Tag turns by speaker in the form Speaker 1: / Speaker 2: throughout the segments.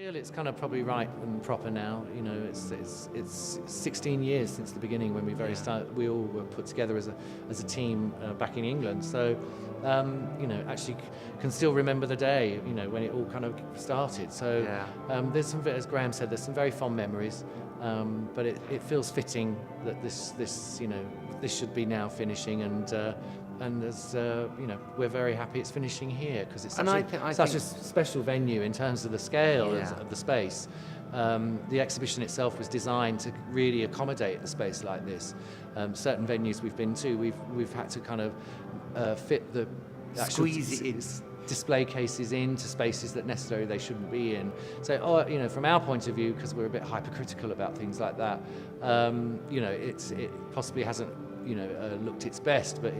Speaker 1: feel it's kind of probably right and proper now. You know, it's 16 years since the beginning when we all were put together as a team back in England. So, you know, actually can still remember the day, you know, when it all kind of started. So there's some, as Graeme said, there's some very fond memories. But it feels fitting that this you know, this should be now finishing, and as you know, we're very happy it's finishing here because it's such a special venue in terms of the scale of the space. The exhibition itself was designed to really accommodate a space like this. Certain venues we've been to, we've had to kind of fit the
Speaker 2: squeeze it in.
Speaker 1: Display cases into spaces that necessarily they shouldn't be in. So, you know, from our point of view, because we're a bit hypercritical about things like that, you know, it possibly hasn't, you know, looked its best. But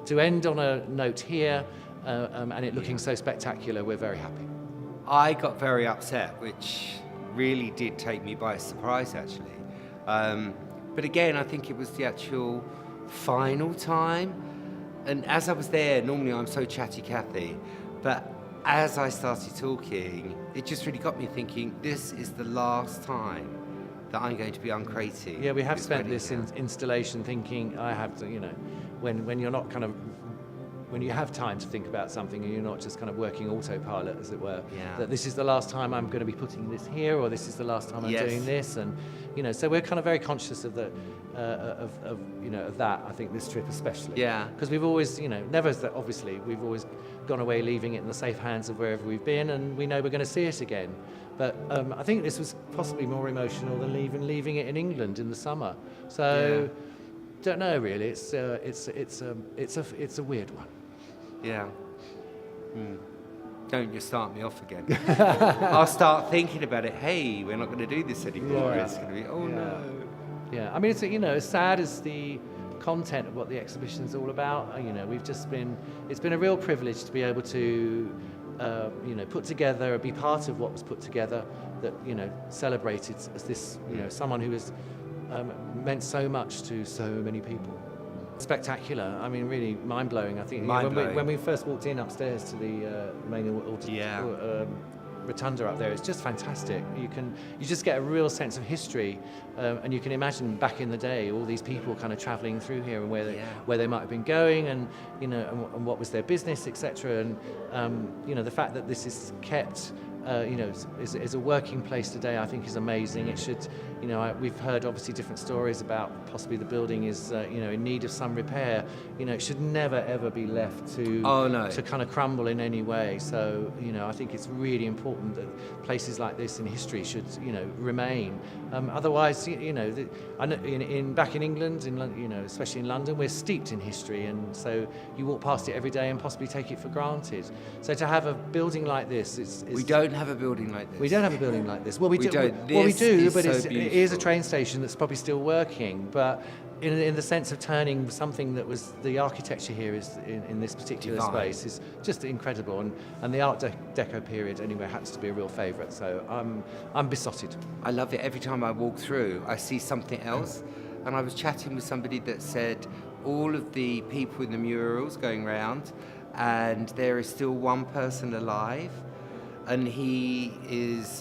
Speaker 1: to end on a note here and it looking so spectacular, we're very happy.
Speaker 2: I got very upset, which really did take me by surprise, actually. But again, I think it was the actual final time. And as I was there, normally I'm so chatty Cathy, but as I started talking, it just really got me thinking, this is the last time that I'm going to be uncrating.
Speaker 1: Yeah, we have spent this installation thinking, I have to, you know, when you're not kind of, when you have time to think about something and you're not just kind of working autopilot, as it were, that this is the last time I'm going to be putting this here, or this is the last time I'm doing this, and you know, so we're kind of very conscious of the, you know, of that. I think this trip especially, because we've always, you know, never that obviously we've always gone away leaving it in the safe hands of wherever we've been, and we know we're going to see it again. But I think this was possibly more emotional than even leaving it in England in the summer. So don't know really. It's a weird one.
Speaker 2: Yeah. Don't just start me off again. I'll start thinking about it. Hey, we're not going to do this anymore. It's going to be, no.
Speaker 1: Yeah, I mean, it's, you know, as sad as the content of what the exhibition is all about, you know, it's been a real privilege to be able to, you know, put together, be part of what was put together that, you know, celebrated as this, you know, someone who has meant so much to so many people. Spectacular. I mean, really mind-blowing. I think when we first walked in upstairs to the main rotunda up there, it's just fantastic. You just get a real sense of history, and you can imagine back in the day all these people kind of travelling through here and where they might have been going, and you know, and what was their business, etc. And you know, the fact that this is kept, you know, is a working place today, I think is amazing. It should, you know, we've heard obviously different stories about possibly the building is, you know, in need of some repair. You know, it should never ever be left to kind of crumble in any way. So, you know, I think it's really important that places like this in history should, you know, remain. Otherwise, you know, I know back in England, you know, especially in London, we're steeped in history, and so you walk past it every day and possibly take it for granted. So to have a building like this,
Speaker 2: we don't have a building like this.
Speaker 1: We don't have a building like this. Well, we do, but it is a train station that's probably still working. But in the sense of turning something that was the architecture here is in this particular space is just incredible, and the Art Deco period anyway happens to be a real favourite. So I'm besotted.
Speaker 2: I love it. Every time I walk through, I see something else. And I was chatting with somebody that said all of the people in the murals going round, and there is still one person alive. And he lives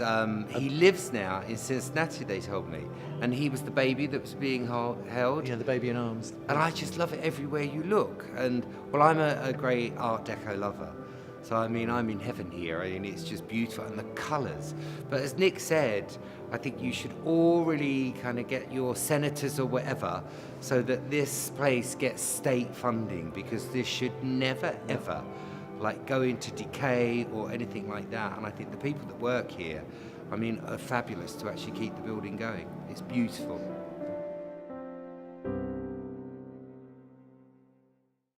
Speaker 2: now in Cincinnati, they told me. And he was the baby that was being held.
Speaker 1: Yeah, the baby in arms.
Speaker 2: And I just love it everywhere you look. And, well, I'm a great Art Deco lover. So, I mean, I'm in heaven here. I mean, it's just beautiful. And the colours. But as Nick said, I think you should all really kind of get your senators or whatever so that this place gets state funding, because this should never, ever like go into decay or anything like that. And I think the people that work here, I mean, are fabulous to actually keep the building going. It's beautiful.